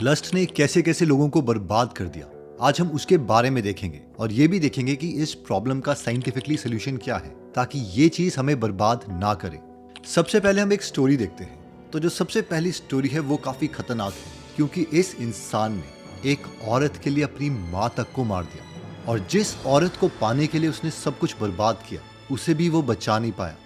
Lust ने कैसे कैसे लोगों को बर्बाद कर दिया, आज हम उसके बारे में देखेंगे और ये भी देखेंगे कि इस प्रॉब्लम का साइंटिफिकली सोल्यूशन क्या है ताकि ये चीज हमें बर्बाद ना करे। सबसे पहले हम एक स्टोरी देखते हैं। तो जो सबसे पहली स्टोरी है वो काफी खतरनाक है, क्योंकि इस इंसान ने एक औरत के लिए अपनी माँ तक को मार दिया और जिस औरत को पाने के लिए उसने सब कुछ बर्बाद किया उसे भी वो बचा नहीं पाया।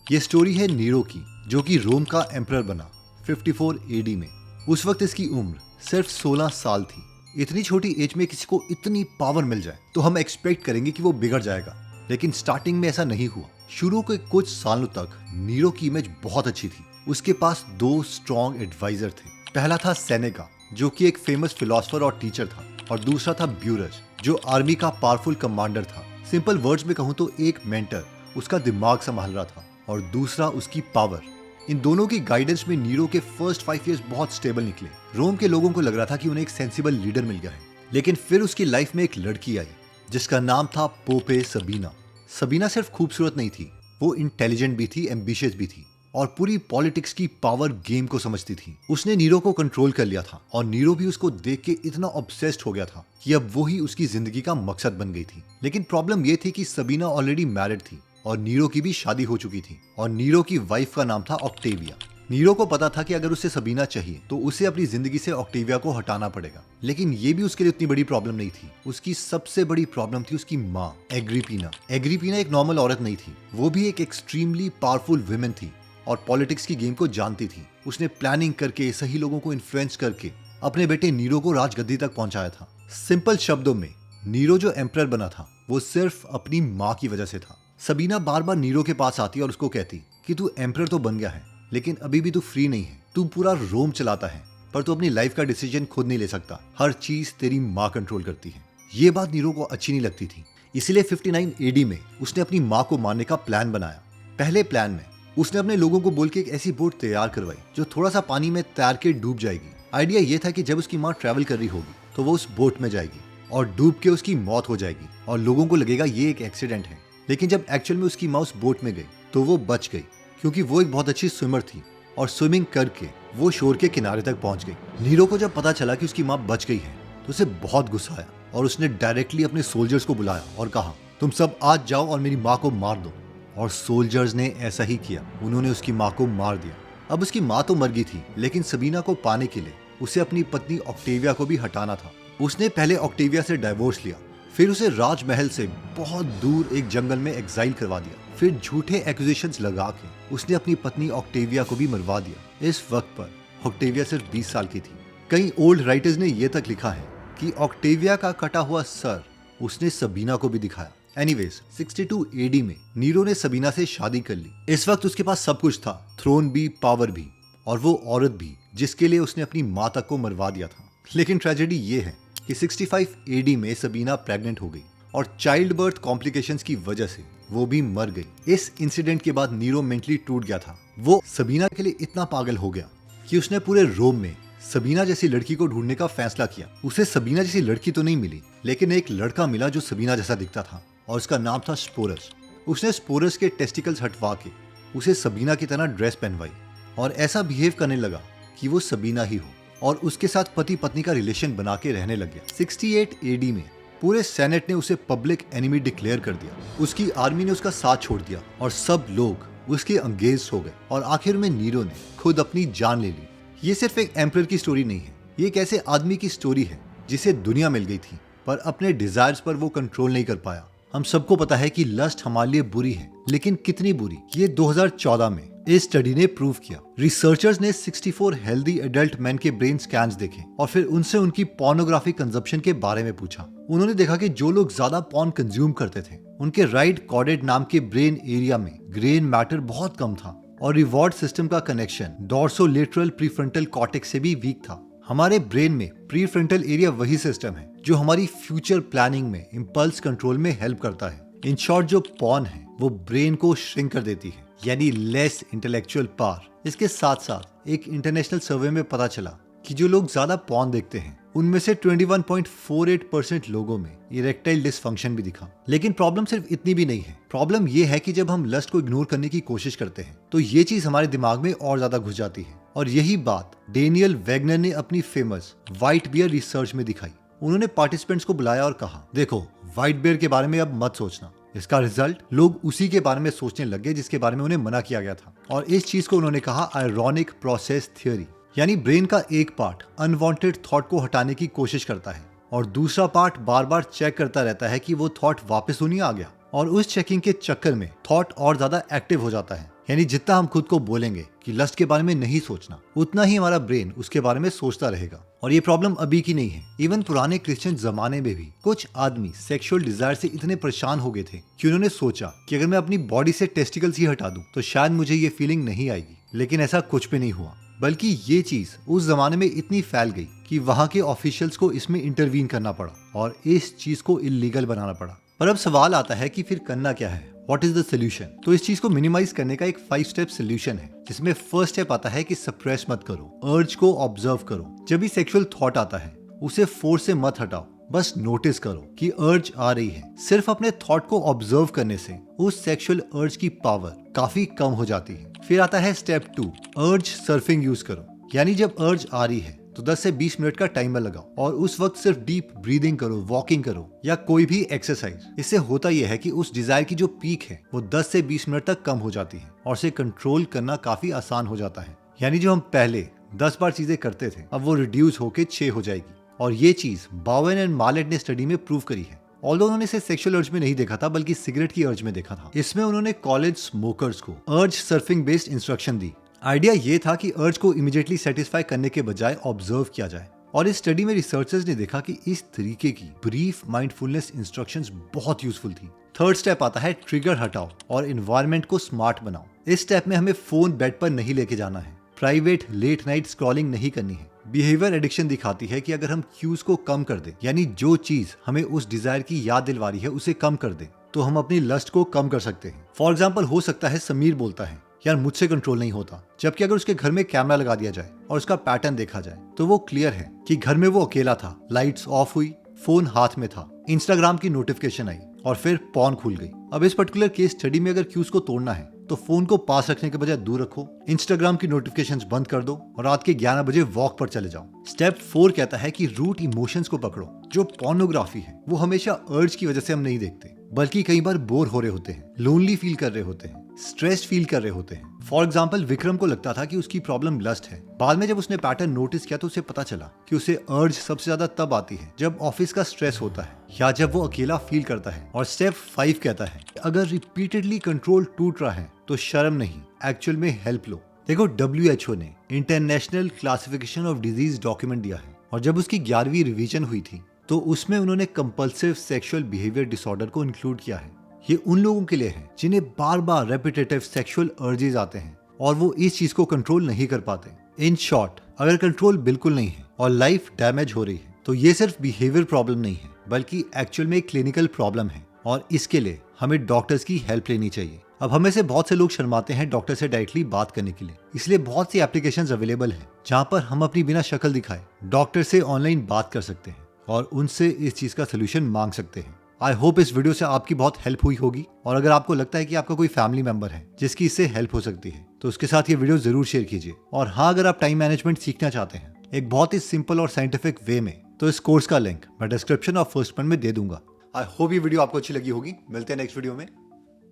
ये स्टोरी है नीरो की, जो कि रोम का एम्परर बना 54 एडी में। उस वक्त इसकी उम्र सिर्फ 16 साल थी। इतनी छोटी एज में किसी को इतनी पावर मिल जाए तो हम एक्सपेक्ट करेंगे कि वो बिगड़ जाएगा, लेकिन स्टार्टिंग में ऐसा नहीं हुआ। शुरू के कुछ सालों तक नीरो की इमेज बहुत अच्छी थी। उसके पास दो स्ट्रॉन्ग एडवाइजर थे। पहला था सेनेका, जो कि एक फेमस फिलोसफर और टीचर था, और दूसरा था ब्यूरस, जो आर्मी का पावरफुल कमांडर था। सिंपल वर्ड्स में कहूँ तो एक मेंटर उसका दिमाग संभाल रहा था और दूसरा उसकी पावर। इन दोनों की गाइडेंस में नीरो के फर्स्ट 5 इयर्स बहुत स्टेबल निकले। रोम के लोगों को लग रहा था कि उन्हें एक सेंसिबल लीडर मिल गया है, लेकिन फिर उसकी लाइफ में एक लड़की आई जिसका नाम था पोपे सबीना। सबीना सिर्फ खूबसूरत नहीं थी, वो इंटेलिजेंट भी थी, एम्बिशियस भी थी और पूरी पॉलिटिक्स की पावर गेम को समझती थी। उसने नीरो को कंट्रोल कर लिया था और नीरो भी उसको देख के इतना ऑब्सेस्ड हो गया था कि अब वो ही उसकी जिंदगी का मकसद बन गई थी। लेकिन प्रॉब्लम ये थी कि सबीना ऑलरेडी मैरिड थी और नीरो की भी शादी हो चुकी थी और नीरो की वाइफ का नाम था ऑक्टेविया। नीरो को पता था कि अगर उसे सबीना चाहिए तो उसे अपनी जिंदगी से ऑक्टेविया को हटाना पड़ेगा, लेकिन ये भी उसके लिए उतनी बड़ी प्रॉब्लम नहीं थी। उसकी सबसे बड़ी प्रॉब्लम थी उसकी माँ एग्रिपीना। एग्रिपीना एक नॉर्मल औरत नहीं थी, वो भी एक एक्सट्रीमली पावरफुल वुमेन थी और पॉलिटिक्स की गेम को जानती थी। उसने प्लानिंग करके सही लोगों को इन्फ्लुएंस करके अपने बेटे नीरो को राजगद्दी तक पहुंचाया था। सिंपल शब्दों में नीरो जो एम्परर बना था वो सिर्फ अपनी माँ की वजह से था। सबीना बार बार नीरो के पास आती और उसको कहती कि तू एम्परर तो बन गया है, लेकिन अभी भी तू फ्री नहीं है। तू पूरा रोम चलाता है पर तू अपनी लाइफ का डिसीजन खुद नहीं ले सकता, हर चीज तेरी माँ कंट्रोल करती है। ये बात नीरो को अच्छी नहीं लगती थी, इसलिए 59 एडी में उसने अपनी माँ को मारने का प्लान बनाया। पहले प्लान में उसने अपने लोगों को बोल के एक ऐसी बोट तैयार करवाई जो थोड़ा सा पानी में तैर के डूब जाएगी। आइडिया ये था कि जब उसकी माँ ट्रैवल कर रही होगी तो वो उस बोट में जाएगी और डूब के उसकी मौत हो जाएगी और लोगों को लगेगा ये एक एक्सीडेंट है। लेकिन जब एक्चुअल में उसकी माँ उस बोट में गई तो वो बच गई, क्योंकि वो एक बहुत अच्छी स्विमर थी और स्विमिंग करके वो शोर के किनारे तक पहुंच गई। नीरो को जब पता चला कि उसकी माँ बच गई है तो उसे बहुत गुस्सा आया और उसने डायरेक्टली अपने सोल्जर्स को बुलाया और कहा, तुम सब आज जाओ और मेरी माँ को मार दो। और सोल्जर्स ने ऐसा ही किया, उन्होंने उसकी माँ को मार दिया। अब उसकी माँ तो मर गई थी, लेकिन सबीना को पाने के लिए उसे अपनी पत्नी ऑक्टेविया को भी हटाना था। उसने पहले ऑक्टेविया से डाइवोर्स लिया, फिर उसे राजमहल से बहुत दूर एक जंगल में एग्जाइल करवा दिया, फिर झूठे एक्यूजेशंस लगा के उसने अपनी पत्नी ऑक्टेविया को भी मरवा दिया। इस वक्त पर ऑक्टेविया सिर्फ 20 साल की थी। कई ओल्ड राइटर्स ने यह तक लिखा है कि ऑक्टेविया का कटा हुआ सर उसने सबीना को भी दिखाया। एनीवेज 62 एडी में नीरो ने सबीना से शादी कर ली। इस वक्त उसके पास सब कुछ था, थ्रोन भी, पावर भी और वो औरत भी जिसके लिए उसने अपनी माँ तक को मरवा दिया था। लेकिन ट्रेजेडी ये है कि 65 एडी में सबीना प्रेग्नेंट हो गई और चाइल्ड बर्थ कॉम्प्लिकेशंस की वजह से वो भी मर गई। इस इंसिडेंट के बाद नीरो मेंटली टूट गया था। वो सबीना के लिए इतना पागल हो गया कि उसने पूरे रोम में सबीना जैसी लड़की को ढूंढने का फैसला किया। उसे सबीना जैसी लड़की तो नहीं मिली, लेकिन एक लड़का मिला जो सबीना जैसा दिखता था और उसका नाम था स्पोरस। उसने स्पोरस के टेस्टिकल्स हटवा के उसे सबीना की तरह ड्रेस पहनवाई और ऐसा बिहेव करने लगा कि वो सबीना ही हो और उसके साथ पति पत्नी का रिलेशन बना के रहने लग गया। 68 एडी में पूरे सेनेट ने उसे पब्लिक एनिमी डिक्लेयर कर दिया। उसकी आर्मी ने उसका साथ छोड़ दिया और सब लोग उसके अंगेज हो गए और आखिर में नीरो ने खुद अपनी जान ले ली। ये सिर्फ एक एम्परर की स्टोरी नहीं है, ये एक ऐसे आदमी की स्टोरी है जिसे दुनिया मिल गई थी पर अपने डिजायर्स पर वो कंट्रोल नहीं कर पाया। हम सबको पता है कि लस्ट हमारे लिए बुरी है, लेकिन कितनी बुरी ये 2014 में इस स्टडी ने प्रूव किया। रिसर्चर्स ने 64 हेल्दी एडल्ट मैन के ब्रेन स्कैन्स देखे और फिर उनसे उनकी पोर्नोग्राफी कंजप्शन के बारे में पूछा। उन्होंने देखा कि जो लोग ज्यादा पॉर्न कंज्यूम करते थे उनके राइट कॉर्डेड नाम के ब्रेन एरिया में ग्रेन मैटर बहुत कम था और रिवॉर्ड सिस्टम का कनेक्शन डोर्सोलेटरल प्रीफ्रंटल कॉर्टेक्स से भी वीक था। हमारे ब्रेन में प्रीफ्रंटल एरिया वही सिस्टम है जो हमारी फ्यूचर प्लानिंग में इम्पल्स कंट्रोल में हेल्प करता है। इन शॉर्ट जो पॉर्न है वो ब्रेन को श्रिंक कर देती है, यानी लेस इंटेलेक्चुअल पावर। इसके साथ साथ एक इंटरनेशनल सर्वे में पता चला कि जो लोग ज्यादा पॉर्न देखते हैं उनमें से 21.48% लोगों में इरेक्टाइल डिसफंक्शन भी दिखा। लेकिन प्रॉब्लम सिर्फ इतनी भी नहीं है। प्रॉब्लम ये है कि जब हम लस्ट को इग्नोर करने की कोशिश करते हैं तो ये चीज हमारे दिमाग में और ज्यादा घुस जाती है। और यही बात डेनियल वेगनर ने अपनी फेमस व्हाइट बियर रिसर्च में दिखाई। उन्होंने पार्टिसिपेंट्स को बुलाया और कहा, देखो व्हाइट बियर के बारे में अब मत सोचना। इसका रिजल्ट, लोग उसी के बारे में सोचने लगे जिसके बारे में उन्हें मना किया गया था। और इस चीज को उन्होंने कहा आयरॉनिक प्रोसेस थ्योरी, यानी ब्रेन का एक पार्ट अनवांटेड थॉट को हटाने की कोशिश करता है और दूसरा पार्ट बार बार चेक करता रहता है कि वो थॉट वापस तो नहीं आ गया। और उस चेकिंग के चक्कर में थॉट और ज्यादा एक्टिव हो जाता है। यानी जितना हम खुद को बोलेंगे कि लस्ट के बारे में नहीं सोचना, उतना ही हमारा ब्रेन उसके बारे में सोचता रहेगा। और ये प्रॉब्लम अभी की नहीं है, इवन पुराने क्रिश्चियन जमाने में भी कुछ आदमी सेक्सुअल डिजायर से इतने परेशान हो गए थे कि उन्होंने सोचा कि अगर मैं अपनी बॉडी से टेस्टिकल्स ही हटा दूं तो शायद मुझे ये फीलिंग नहीं आएगी। लेकिन ऐसा कुछ भी नहीं हुआ, बल्कि ये चीज उस जमाने में इतनी फैल गई कि वहां के ऑफिशियल्स को इसमें इंटरवीन करना पड़ा और इस चीज को इलीगल बनाना पड़ा। पर अब सवाल आता है कि फिर करना क्या है, व्हाट इज द सोल्यूशन। तो इस चीज को मिनिमाइज करने का एक 5 स्टेप सोल्यूशन है, जिसमें फर्स्ट स्टेप आता है कि सप्रेस मत करो, अर्ज को ऑब्जर्व करो। जब भी सेक्सुअल थॉट आता है उसे फोर्स से मत हटाओ, बस नोटिस करो कि अर्ज आ रही है। सिर्फ अपने थॉट को ऑब्जर्व करने से उस सेक्सुअल अर्ज की पावर काफी कम हो जाती है। फिर आता है स्टेप 2, अर्ज सर्फिंग यूज करो। यानी जब अर्ज आ रही है तो 10 से 20 मिनट का टाइमर लगाओ और उस वक्त सिर्फ डीप ब्रीदिंग करो, वॉकिंग करो या कोई भी एक्सरसाइज। इससे होता यह है कि उस डिजायर की जो पीक है वो 10 से 20 मिनट तक कम हो जाती है और उसे कंट्रोल करना काफी आसान हो जाता है। यानी जो हम पहले 10 बार चीजें करते थे अब वो रिड्यूस होके 6 हो जाएगी। और ये चीज बाउएन एंड मालेट ने स्टडी में प्रूव करी है। ऑल्दो उन्होंने इसे सेक्सुअल अर्ज में नहीं देखा था बल्कि सिगरेट की अर्ज में देखा था। इसमें उन्होंने कॉलेज स्मोकर्स को अर्ज सर्फिंग बेस्ड इंस्ट्रक्शन दी। आइडिया ये था कि अर्ज को इमीडिएटली सेटिस्फाई करने के बजाय ऑब्जर्व किया जाए। और इस स्टडी में रिसर्चर्स ने देखा कि इस तरीके की ब्रीफ माइंडफुलनेस इंस्ट्रक्शंस बहुत यूजफुल थी। थर्ड स्टेप आता है ट्रिगर हटाओ और एनवायरनमेंट को स्मार्ट बनाओ। इस स्टेप में हमें फोन बेड पर नहीं लेके जाना है, प्राइवेट लेट नाइट स्क्रॉलिंग नहीं करनी है। बिहेवियर एडिक्शन दिखाती है कि अगर हम क्यूज को कम कर दें, यानी जो चीज हमें उस डिजायर की याद दिलवा रही है उसे कम कर दें, तो हम अपनी लस्ट को कम कर सकते हैं। फॉर एग्जाम्पल हो सकता है समीर बोलता है, यार मुझसे कंट्रोल नहीं होता, जबकि अगर उसके घर में कैमरा लगा दिया जाए और उसका पैटर्न देखा जाए तो वो क्लियर है कि घर में वो अकेला था, लाइट्स ऑफ हुई, फोन हाथ में था, इंस्टाग्राम की नोटिफिकेशन आई और फिर पॉर्न खुल गई। अब इस पर्टिकुलर केस स्टडी में अगर क्यूज को तोड़ना है तो फोन को पास रखने के बजाय दूर रखो, इंस्टाग्राम की नोटिफिकेशंस बंद कर दो और रात के 11 बजे वॉक पर चले जाओ। स्टेप 4 कहता है कि रूट इमोशंस को पकड़ो। जो पोर्नोग्राफी है वो हमेशा अर्ज की वजह से हम नहीं देखते, बल्कि कई बार बोर हो रहे होते हैं, लोनली फील कर रहे होते हैं, स्ट्रेस्ड फील कर रहे होते हैं। फॉर एग्जाम्पल विक्रम को लगता था कि उसकी प्रॉब्लम लस्ट है। बाद में जब उसने पैटर्न नोटिस किया तो उसे पता चला कि उसे अर्ज सबसे ज्यादा तब आती है जब ऑफिस का स्ट्रेस होता है या जब वो अकेला फील करता है। और स्टेप 5 कहता है अगर रिपीटेडली कंट्रोल टूट रहा है तो शर्म नहीं, एक्चुअल में हेल्प लो। देखो WHO ने international classification of disease document दिया है और जब उसकी 11वीं रिवीजन हुई थी तो उसमें उन्होंने कंपल्सिव सेक्सुअल बिहेवियर डिसऑर्डर को इंक्लूड किया है। ये उन लोगों के लिए है जिन्हें बार बार रेपिटेटिव सेक्सुअल अर्जेस आते हैं और वो इस चीज को कंट्रोल नहीं कर पाते। इन शॉर्ट, अगर कंट्रोल बिल्कुल नहीं है और लाइफ डैमेज हो रही है तो ये सिर्फ बिहेवियर प्रॉब्लम नहीं है बल्कि एक्चुअल में एक क्लिनिकल प्रॉब्लम है और इसके लिए हमें डॉक्टर्स की हेल्प लेनी चाहिए। अब हमें से बहुत से लोग शर्माते हैं डॉक्टर से डायरेक्टली बात करने के लिए, इसलिए बहुत सी एप्लीकेशंस अवेलेबल हैं जहां पर हम अपनी बिना शक्ल दिखाए डॉक्टर से ऑनलाइन बात कर सकते हैं और उनसे इस चीज का सोल्यूशन मांग सकते हैं। आई होप इस वीडियो से आपकी बहुत हेल्प हुई होगी और अगर आपको लगता है कि आपका कोई फैमिली मेंबर है जिसकी इससे हेल्प हो सकती है तो उसके साथ ये वीडियो जरूर शेयर कीजिए। और हाँ, अगर आप टाइम मैनेजमेंट सीखना चाहते हैं एक बहुत ही सिंपल और साइंटिफिक वे में तो इस कोर्स का लिंक मैं डिस्क्रिप्शन और फर्स्ट में दे दूंगा। आई होप ये वीडियो आपको अच्छी लगी होगी। मिलते हैं नेक्स्ट वीडियो में।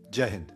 जय हिंद।